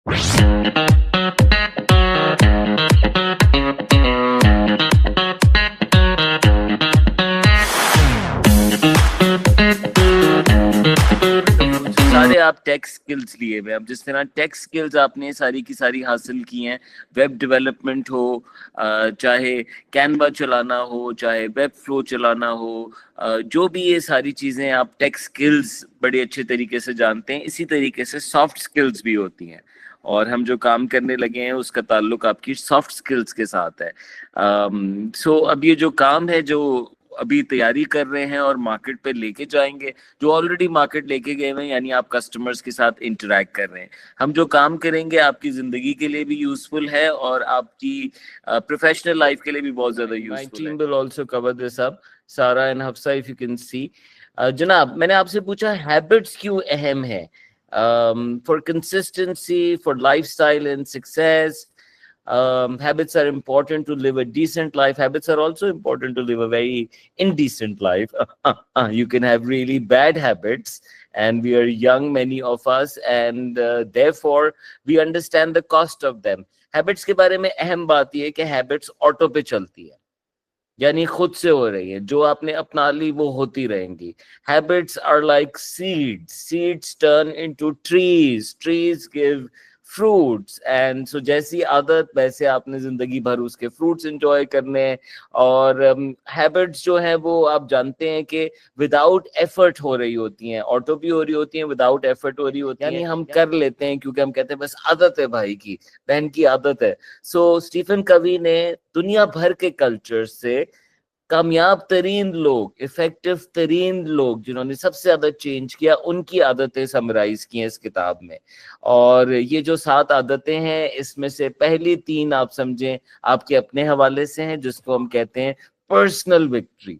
सारे आप take skills लिए हुए, अब जिस तरह टेक स्किल्स आपने सारी की सारी हासिल की हैं, वेब डेवलपमेंट हो, चाहे कैनवा चलाना हो, चाहे वेब फ्लो चलाना हो, जो भी ये सारी चीजें आप टेक स्किल्स बड़े अच्छे तरीके से जानते हैं, इसी तरीके से सॉफ्ट स्किल्स भी होती हैं। और हम जो काम करने लगे हैं उसका ताल्लुक आपकी सॉफ्ट स्किल्स के साथ है। सो अब ये जो काम है जो अभी तैयारी कर रहे हैं और मार्केट पे लेके जाएंगे, जो ऑलरेडी मार्केट लेके गए हैं, यानी आप कस्टमर्स के साथ इंटरेक्ट कर रहे हैं, हम जो काम करेंगे आपकी जिंदगी के लिए भी यूजफुल है और आपकी प्रोफेशनल लाइफ के लिए भी बहुत ज्यादा यूजफुल है। My team will also cover this up, Sara and Hafsa, if you can see. जनाब, मैंने आपसे पूछा हैबिट्स क्यों अहम है for consistency, for lifestyle and success. Habits are important to live a decent life. Habits are also important to live a very indecent life. You can have really bad habits, and we are young, many of us, and therefore we understand the cost of them. Habits के बारे में अहम बात यह है कि habits auto पे चलती है, यानी खुद से हो रही है, जो आपने अपना ली वो होती रहेंगी. Habits are like seeds. Seeds turn into trees. Trees give fruits. And so जैसी आदत वैसे आपने जिंदगी भर उसके फ्रूट्स एंजॉय करने हैं. और हैबिट्स जो है वो आप जानते हैं कि विदाउट एफर्ट हो रही होती हैं, ऑटो भी हो रही होती हैं, विदाउट एफर्ट हो रही होती हैं, यानी हम कर लेते हैं क्योंकि हम कहते हैं बस आदत है, भाई की बहन की आदत है. सो स्टीफन कवी ने दुनिया भर के कल्चर से कामयाब तरीन लोग, इफेक्टिव तरीन लोग, जिन्होंने सबसे ज्यादा चेंज किया, उनकी आदतें समराइज की हैं इस किताब में. और ये जो 7 आदतें हैं, इसमें से पहली 3 आप समझें आपके अपने हवाले से हैं, जिसको हम कहते हैं पर्सनल विक्ट्री.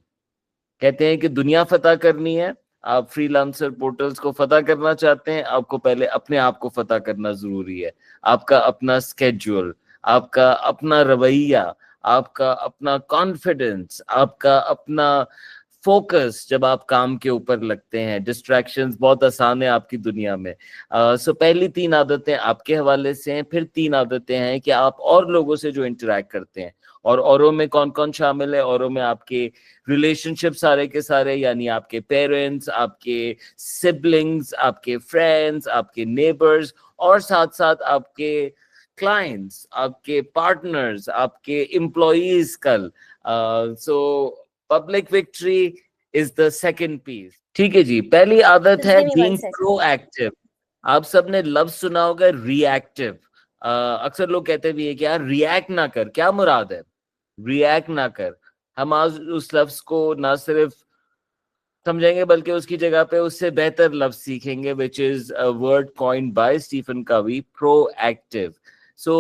कहते हैं कि दुनिया फतह करनी है, आप फ्रीलांसर पोर्टल्स को फतह करना चाहते हैं, आपको पहले अपने आप को फतह करना जरूरी है. आपका अपना स्केड्यूल, आपका अपना रवैया, आपका अपना कॉन्फिडेंस, आपका अपना फोकस. जब आप काम के ऊपर लगते हैं, डिस्ट्रैक्शंस बहुत आसान है आपकी दुनिया में. सो पहली 3 आदतें आपके हवाले से हैं. फिर 3 आदतें हैं कि आप और लोगों से जो इंटरेक्ट करते हैं, और औरों में कौन कौन शामिल है? औरों में आपके रिलेशनशिप सारे के सारे, यानी आपके पेरेंट्स, आपके सिबलिंग्स, आपके फ्रेंड्स, आपके नेबर्स, और साथ साथ आपके क्लाइंट्स, आपके पार्टनर्स, आपके एम्प्लॉइज कल. So public victory is the second piece. ठीक है जी. पहली आदत है बीइंग प्रोएक्टिव. आप सबने लफ्ज सुना होगा रिएक्टिव. अक्सर लोग कहते भी है कि यार रिएक्ट ना कर. क्या मुराद है रिएक्ट ना कर? हम आज उस लफ्ज को ना सिर्फ समझेंगे बल्कि उसकी जगह पे उससे बेहतर लफ्ज सीखेंगे, which is a word coined by Stephen Covey, proactive. So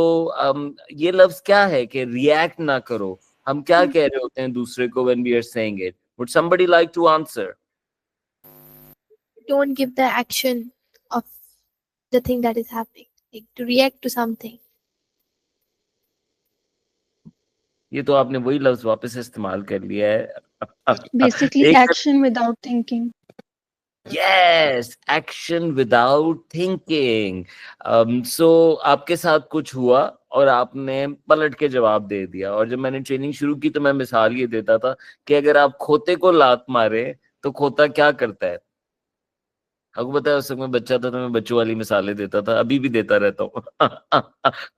ये लफ्ज क्या है कि रिएक्ट ना करो? हम क्या कह रहे होते हैं दूसरे को when we are saying it? Would somebody like to answer? Don't give the action of the thing that is happening, like to react to something. ये तो आपने वही लफ्ज वापस इस्तेमाल कर लिया है. Basically, action without thinking. Yes, action without thinking. So आपके साथ कुछ हुआ और आपने पलट के जवाब दे दिया. और जब मैंने ट्रेनिंग शुरू की तो मैं मिसाल ये देता था कि अगर आप खोते को लात मारे तो खोता क्या करता है? आपको पता है, उस समय बच्चा था तो मैं बच्चों वाली मिसालें देता था, अभी भी देता रहता हूँ.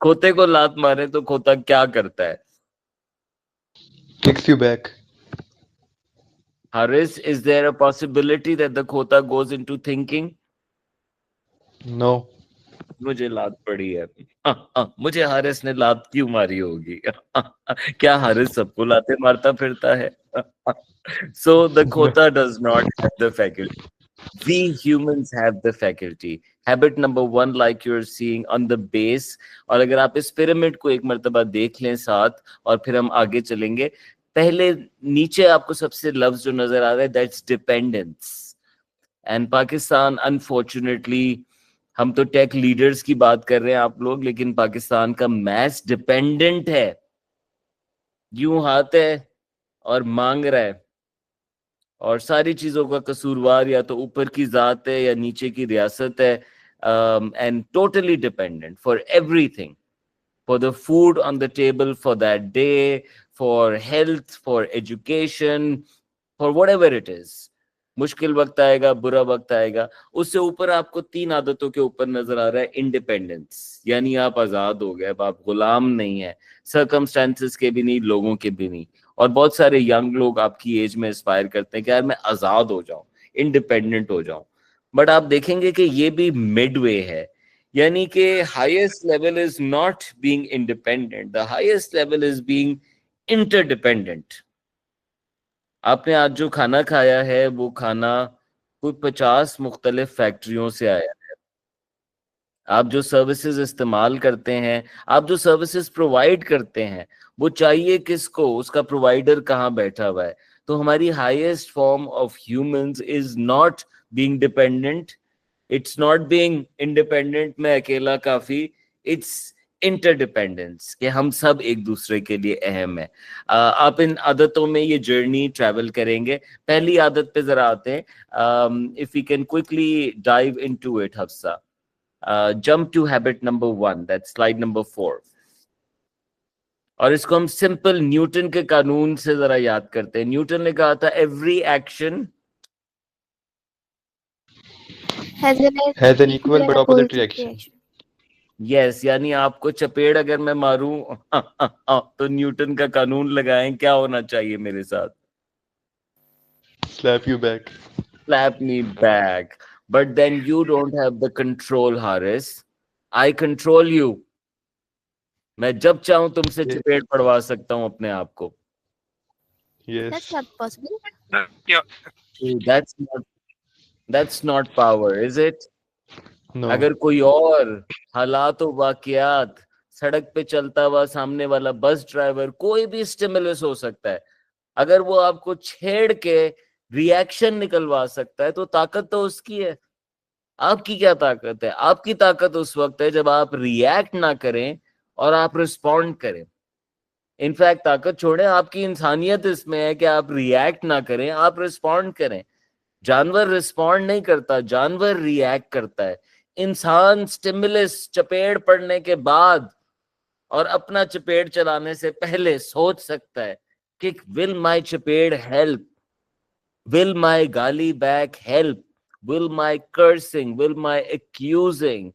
खोते को लात मारे तो खोता क्या करता है? Kicks you back. Haris, is there a possibility that the khota goes into thinking? No. मुझे लात पड़ी है. मुझे हारिस ने लात क्यों मारी होगी? क्या हारिस सबको लाते मारता फिरता है? So the khota does not have the faculty. We humans have the faculty. Habit number 1, like you're seeing on the base. और अगर आप इस पिरामिड को एक मर्तबा देख लें साथ, और फिर हम आगे चलेंगे, पहले नीचे आपको सबसे लफ्ज जो नजर आ रहा है, that's dependence. And Pakistan, unfortunately, हम तो टेक लीडर्स की बात कर रहे हैं आप लोग, लेकिन पाकिस्तान का मैस डिपेंडेंट है. यूं हाथ है और मांग रहा है, और सारी चीजों का कसूरवार या तो ऊपर की जात है या नीचे की रियासत है. and totally dependent for everything, for the food on the table for that day, for health, for education, for whatever it is. मुश्किल वक्त आएगा, बुरा वक्त आएगा, उससे ऊपर आपको 3 आदतों के ऊपर नजर आ रहा है इंडिपेंडेंस, यानी आप आजाद हो गए, अब आप गुलाम नहीं है, सर्कमस्टेंसेस के भी नहीं, लोगों के भी नहीं। और बहुत सारे यंग लोग आपकी एज में एस्पायर करते हैं कि यार मैं आजाद हो जाऊं, इंडिपेंडेंट हो जाऊं, बट आप देखेंगे कि ये भी मिडवे है, यानी कि highest level is not being independent, the highest level is being interdependent. आपने आज जो खाना खाया है वो खाना कोई 50 मुख्तलिफ फैक्ट्रियों से आया है। आप जो सर्विसेज इस्तेमाल करते हैं, आप जो सर्विसेज प्रोवाइड करते हैं, वो चाहिए किसको, उसका प्रोवाइडर कहाँ बैठा हुआ है। तो हमारी highest form of humans is not being dependent, it's not being independent, मैं अकेला काफी, इट्स इंटरडिपेंडेंस, कि हम सब एक दूसरे के लिए अहम है। आप इन आदतों में ये जर्नी ट्रैवल करेंगे। पहली आदत पे जरा आते हैं, if we can quickly dive into it Hafsa. Jump to habit number 1, that's slide number 4, और इसको हम सिंपल न्यूटन के कानून से जरा याद करते हैं। न्यूटन ने कहा था every action has Has an equal but opposite reaction. Yes, यानी आपको चपेड़ अगर मैं मारूं तो न्यूटन का कानून लगाएं, क्या होना चाहिए मेरे साथ? Slap you back. Slap me back. But then you don't have the control, Haris. I control you. मैं जब चाहूं तुमसे Yes. चपेड़ पड़वा सकता हूं अपने आप को। Yes. That's not possible. That's not power, is it? No. अगर कोई और हालात और वाकयात, सड़क पे चलता हुआ सामने वाला बस ड्राइवर, कोई भी स्टिमुलस हो सकता है, अगर वो आपको छेड़ के रिएक्शन निकलवा सकता है तो ताकत तो उसकी है। आपकी क्या ताकत है? आपकी ताकत उस वक्त है जब आप रिएक्ट ना करें और आप रिस्पॉन्ड करें। इनफैक्ट ताकत छोड़ें, आपकी इंसानियत इसमें है कि आप रिएक्ट ना करें, आप रिस्पॉन्ड करें। जानवर रिस्पॉन्ड नहीं करता, जानवर रिएक्ट करता है। इंसान स्टिमुलस, चपेड़ पड़ने के बाद और अपना चपेड़ चलाने से पहले सोच सकता है कि विल माय चपेड़ हेल्प, विल माय गाली back help, will my cursing, will my accusing,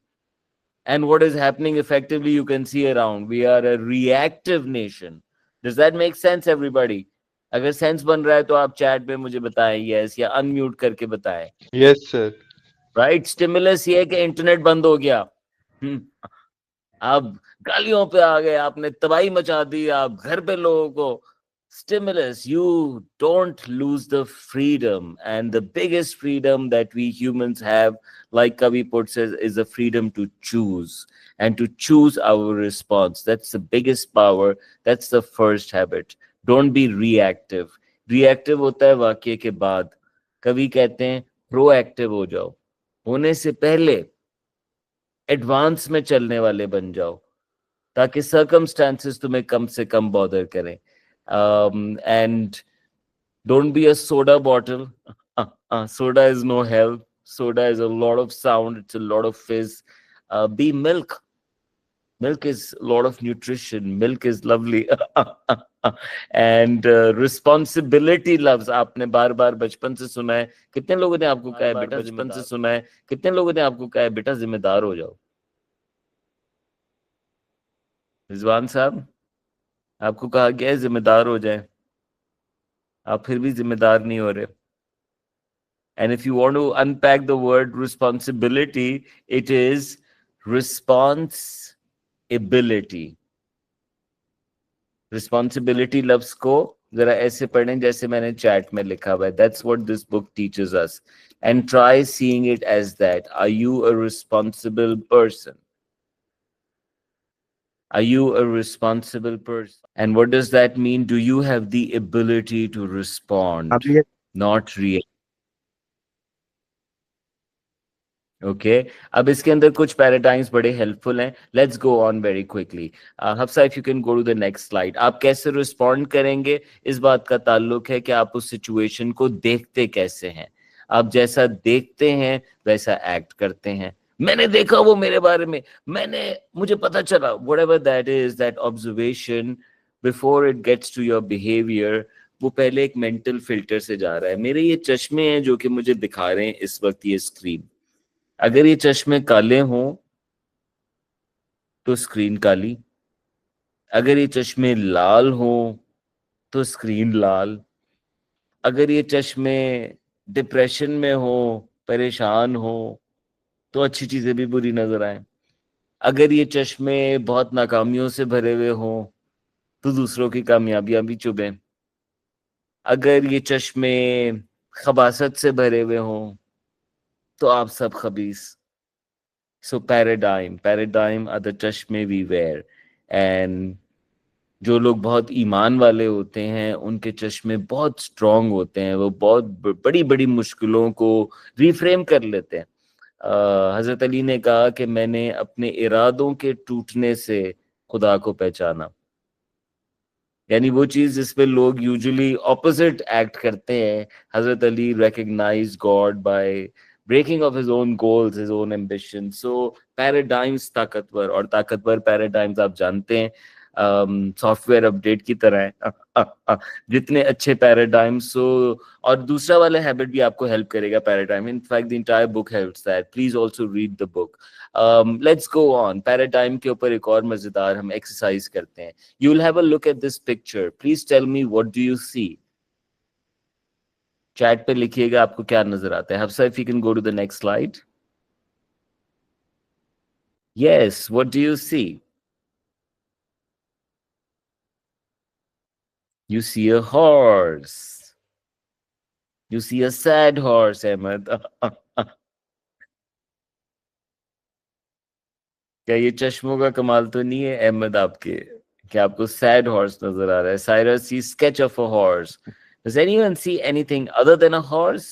and what is happening effectively you can see around, we are a reactive nation. Does that make sense everybody? अगर sense बन रहा है तो आप chat में मुझे बताएं यस या अनम्यूट करके बताएं। Yes, sir. राइट, स्टिमुलस ये है कि इंटरनेट बंद हो गया, आप गालियों पे आ गए, आपने तबाही मचा दी, आप घर पे लोगों को। Stimulus, you don't lose the freedom, and the biggest freedom that we humans have, like Kavi puts it, is the freedom to choose and to choose our response. That's the biggest power. That's the first habit. Don't be reactive. Reactive होता है वाक्य के बाद। कवि कहते हैं proactive हो जाओ, होने से पहले एडवांस में चलने वाले बन जाओ, ताकि circumstances तुम्हें कम से कम बॉदर करें। And don't be a soda bottle. Soda is no help. Soda is a lot of sound, it's a lot of fizz. Be milk. Milk is a lot of nutrition. Milk is lovely. And responsibility loves, आपने बार बार बचपन से सुना है, कितने लोगों ने आपको कहा है बेटा, बचपन से सुना है, कितने लोगों ने आपको कहा है बेटा जिम्मेदार हो जाओ? रिजवान साहब, आपको कहा गया है जिम्मेदार हो जाए, आप फिर भी जिम्मेदार नहीं हो रहे। And if you want to unpack the word responsibility, it is responsibility. Responsibility लफ्ज को जरा ऐसे पढ़ें जैसे मैंने चैट में लिखा हुआ है. That's what this book teaches us. And try seeing it as that. Are you a responsible person? Are you a responsible person? And what does that mean? Do you have the ability to respond, not react? Okay. अब इसके अंदर कुछ paradigms बड़े helpful हैं. Let's go on very quickly. Hafsa, if you can go to the next slide. आप कैसे respond करेंगे इस बात का ताल्लुक है कि आप उस सिचुएशन को देखते कैसे हैं. आप जैसा देखते हैं वैसा एक्ट करते हैं. मैंने देखा वो मेरे बारे में, मुझे पता चला, whatever that is, that observation before it gets to your behavior, वो पहले एक मेंटल फिल्टर से जा रहा है। मेरे ये चश्मे हैं जो कि मुझे दिखा रहे हैं इस वक्त ये स्क्रीन, अगर ये चश्मे काले हों तो स्क्रीन काली, अगर ये चश्मे लाल हों तो स्क्रीन लाल, अगर ये चश्मे डिप्रेशन में हो, परेशान हो, तो अच्छी चीजें भी बुरी नजर आए, अगर ये चश्मे बहुत नाकामियों से भरे हुए हों तो दूसरों की कामयाबियां भी चुभें, अगर ये चश्मे खबासत से भरे हुए हों तो आप सब खबीस। सो पैराडाइम आर द चश्मे वी वेयर। एंड जो लोग बहुत ईमान वाले होते हैं उनके चश्मे बहुत स्ट्रांग होते हैं, वो बहुत बड़ी बड़ी मुश्किलों को रिफ्रेम कर लेते हैं। हजरत अली ने कहा कि मैंने अपने इरादों के टूटने से खुदा को पहचाना, यानी वो चीज जिसपे लोग यूजुअली ऑपोजिट एक्ट करते हैं, Hazrat Ali recognize God by breaking of his own goals, his own ambition. So paradigms ताकतवर, और ताकतवर पैराडाइम्स आप जानते हैं सॉफ्टवेयर अपडेट की तरह है। जितने अच्छे पैराडाइम्स हो, और दूसरा वाला हैबिट भी आपको हेल्प करेगा paradigm, in fact the entire book helps that, please also read the book. Let's go on. Paradigm के ऊपर एक और मजेदार हम एक्सरसाइज करते हैं। You will have a look at this picture. Please tell me, what do you see? Chat पे लिखिएगा आपको क्या नजर आता है। Hafsa, if you can go to the next slide. Yes, what do you see? You see a horse. You see a sad horse, Ahmed. क्या ये चश्मों का कमाल तो नहीं है अहमद आपके, क्या आपको सैड हॉर्स नजर आ रहा है? Saira see sketch of a horse. Does anyone see anything other than a horse?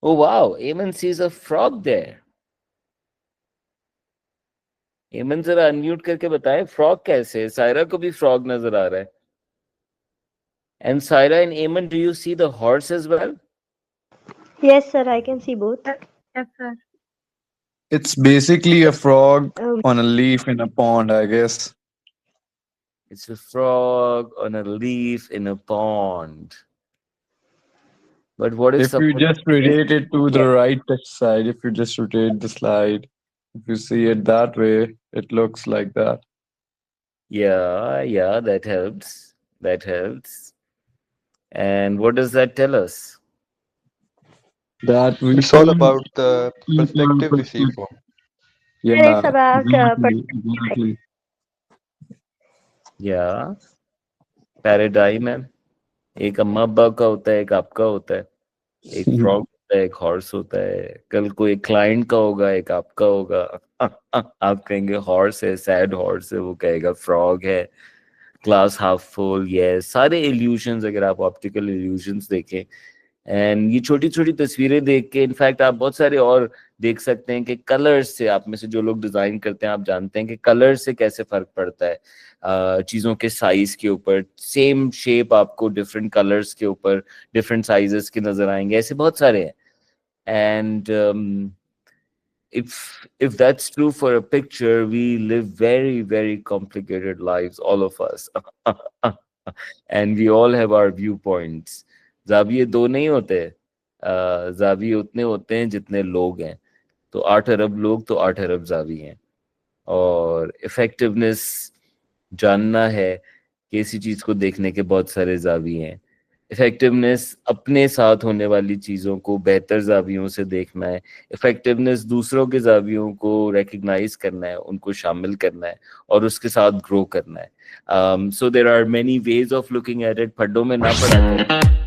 Oh wow, Eamon sees a frog there. Eamon जरा अनम्यूट करके बताएं फ्रॉग कैसे है? सायरा को भी फ्रॉग नजर आ रहा है। And Saira and Eamon, do you see the horse as well? Yes, sir, I can see both. Yes, sir. It's basically a frog Um, on a leaf in a pond, I guess. It's a frog on a leaf in a pond. But what if If you someone... just rotate it to the right side, if you just rotate the slide, if you see it that way, it looks like that. Yeah, that helps. That helps. And what does that tell us? That we It's all see about the people perspective we see from. Yeah, It's about exactly. Yeah. Paradigm है, एक अम्मा अब्बा का होता है, एक आपका होता है, एक फ्रॉग होता है, एक हॉर्स होता है, कल कोई क्लाइंट का होगा, एक आपका होगा। आप कहेंगे हॉर्स है, सैड हॉर्स है, वो कहेगा फ्रॉग है, ग्लास हाफ फुल। ये सारे इल्यूशंस, अगर आप ऑप्टिकल इल्यूशंस देखें, एंड ये छोटी छोटी तस्वीरें देख के, इनफैक्ट आप बहुत सारे और देख सकते हैं कि कलर्स से, आप में से जो लोग डिजाइन करते हैं आप जानते हैं कि कलर से कैसे फर्क पड़ता है चीजों के साइज के ऊपर। सेम शेप आपको डिफरेंट कलर्स के ऊपर डिफरेंट साइजेस के नजर आएंगे, ऐसे बहुत सारे हैं। And if that's true for a picture, we live very, very complicated lives, all of us. And we all have our viewpoints. जाविये दो नहीं होते, जाविये उतने होते हैं जितने लोग हैं। तो 8 अरब लोग तो 8 अरब जाविये हैं। और इफेक्टिवनेस जानना है कि इसी चीज को देखने के बहुत सारे जाविये हैं। इफेक्टिवनेस अपने साथ होने वाली चीज़ों को बेहतर जावियों से देखना है। इफेक्टिवनेस दूसरों के जावियों को रिकग्नाइज करना है, उनको शामिल करना है और उसके साथ ग्रो करना है। So there are many ways of looking at it. फड्डों में ना पड़ा करें।